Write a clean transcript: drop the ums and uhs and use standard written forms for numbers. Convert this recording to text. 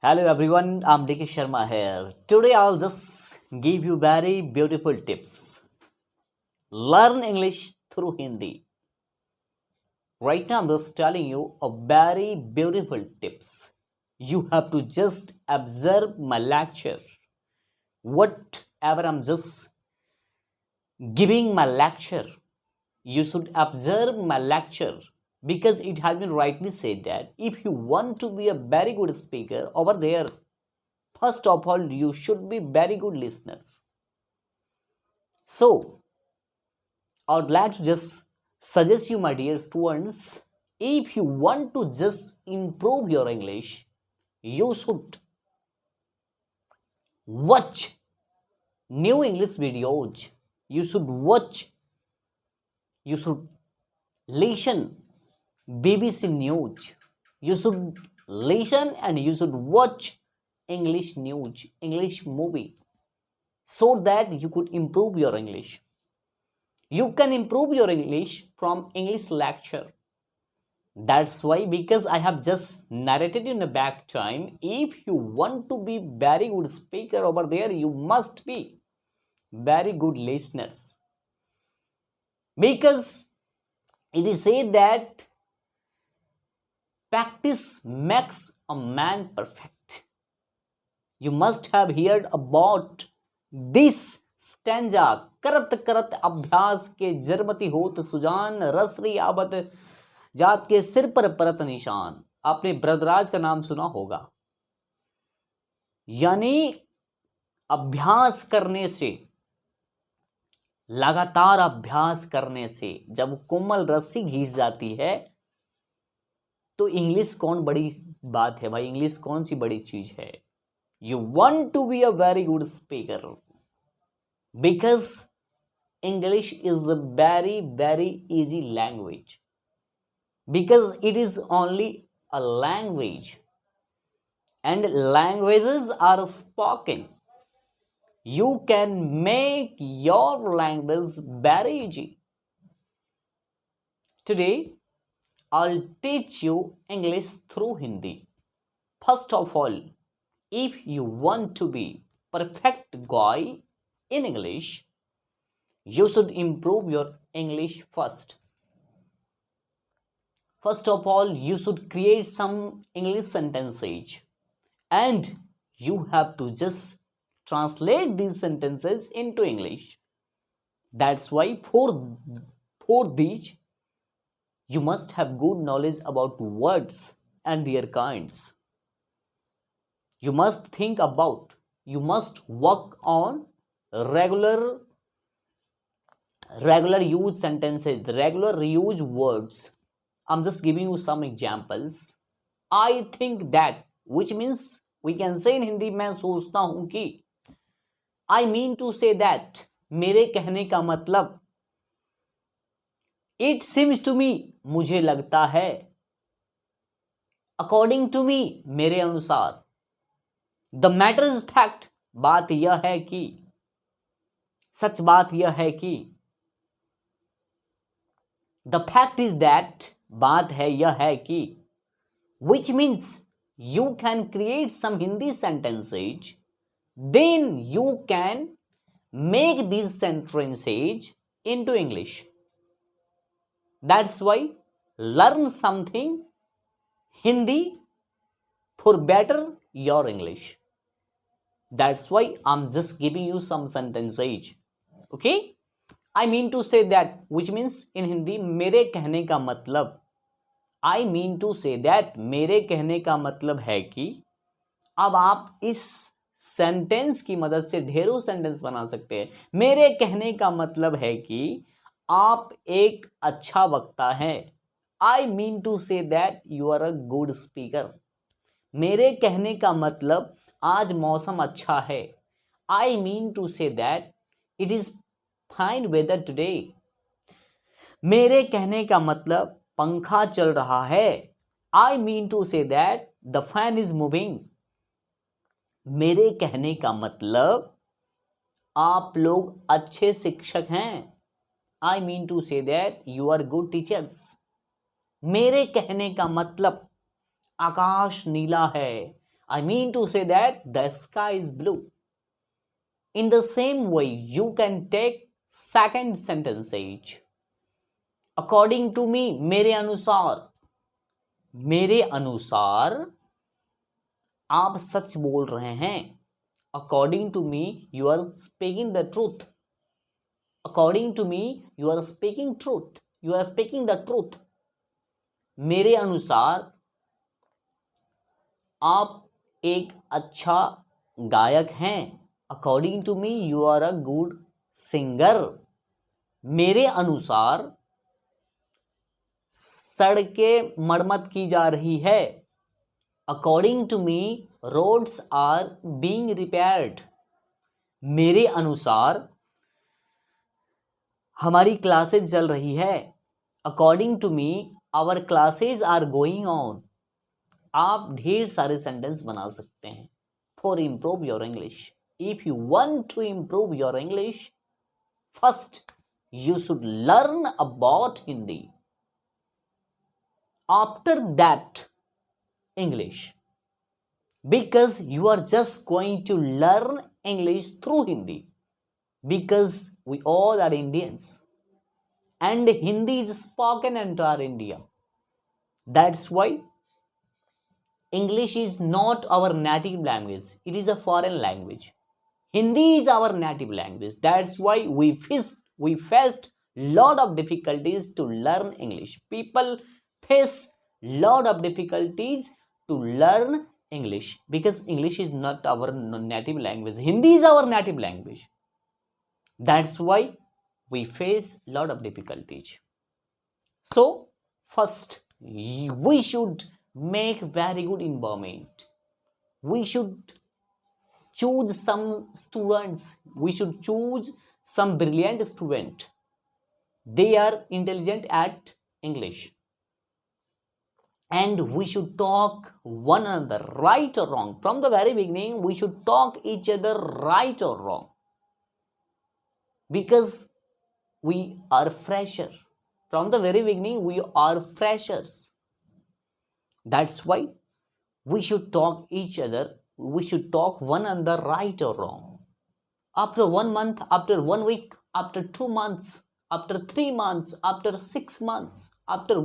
Hello everyone, I'm Dinesh Sharma here. Today I'll just give you very beautiful tips. Learn English through Hindi. Right now I'm just telling you a very beautiful tips. You have to just observe my lecture. Whatever I'm just giving my lecture, you should observe my lecture because it has been rightly said that if you want to be a very good speaker over there, first of all, you should be very good listeners. So, I would like to just suggest you, my dear students, if you want to just improve your English, you should watch new English videos. You should watch, you should listen BBC News. You should listen and you should watch English news, English movie, so that you could improve your English. You can improve your English from English lecture. That's why, because I have just narrated in the back time, if you want to be very good speaker over there, you must be very good listeners. Because it is said that practice makes a man perfect. You must have heard about this stanza. करत करत अभ्यास के जरमती होत सुजान रसरी आवत जात के सिर पर परत निशान। आपने ब्रजराज का नाम सुना होगा। यानी अभ्यास करने से, लगातार अभ्यास करने से जब कोमल रस्सी घिस जाती है तो इंग्लिश कौन बड़ी बात है भाई, इंग्लिश कौन सी बड़ी चीज है। You want to be a very good speaker because English is a very very easy language, because it is only a language and languages are spoken. You can make your language very easy. Today I'll teach you English through Hindi. First of all, if you want to be perfect guy in English, you should improve your English first. First of all, you should create some English sentences and you have to just translate these sentences into English. That's why for these you must have good knowledge about words and their kinds. You must think about, you must work on regular use sentences, regular use words. I'm just giving you some examples. I think that, which means we can say in Hindi, मैं सोचता हूं कि, I mean to say that, मेरे कहने का मतलब, it seems to me, मुझे लगता है, according to me, मेरे अनुसार, the matter is fact, बात यह है कि, सच बात यह है कि, the fact is that, बात है यह है कि, which means you can create some Hindi sentences, then you can make these sentences into English. That's why learn something Hindi for better your English. That's why I'm just giving you some sentences. Okay? I mean to say that, which means in Hindi, मेरे कहने का मतलब, I mean to say that, मेरे कहने का मतलब है कि, अब आप इस सेंटेंस की मदद से ढेरों सेंटेंस बना सकते हैं। मेरे कहने का मतलब है कि आप एक अच्छा वक्ता हैं। I mean to say that you are a good speaker. मेरे कहने का मतलब आज मौसम अच्छा है। I mean to say that it is fine weather today. मेरे कहने का मतलब पंखा चल रहा है। I mean to say that the fan is moving. मेरे कहने का मतलब आप लोग अच्छे शिक्षक हैं। I mean to say that you are good teachers. मेरे कहने का मतलब आकाश नीला है। I mean to say that the sky is blue. In the same way, you can take second sentence age. According to me, मेरे अनुसार आप सच बोल रहे हैं. According to me, you are speaking the truth. According to me, you are speaking truth. You are speaking the truth. मेरे अनुसार आप एक अच्छा गायक हैं. According to me, you are a good singer. मेरे अनुसार सड़कें मरम्मत की जा रही है. According to me, roads are being repaired. मेरे अनुसार हमारी क्लासेज चल रही है. According to me, our classes are going on. आप ढेर सारे सेंटेंस बना सकते हैं for improve your English. If you want to improve your English, first you should learn about Hindi. After that, English. Because you are just going to learn English through Hindi. Because we all are Indians. And Hindi is spoken in entire India. That's why English is not our native language. It is a foreign language. Hindi is our native language. That's why we faced lot of difficulties to learn English. People face lot of difficulties to learn English because English is not our native language. Hindi is our native language. That's why we face lot of difficulties. So first we should make very good environment. We should choose some students. We should choose some brilliant student. They are intelligent at English. And we should talk one another, right or wrong. From the very beginning, we should talk each other right or wrong. Because we are fresher. From the very beginning, we are freshers. That's why we should talk each other. We should talk one another right or wrong. After 1 month, after 1 week, after 2 months, after 3 months, after 6 months, after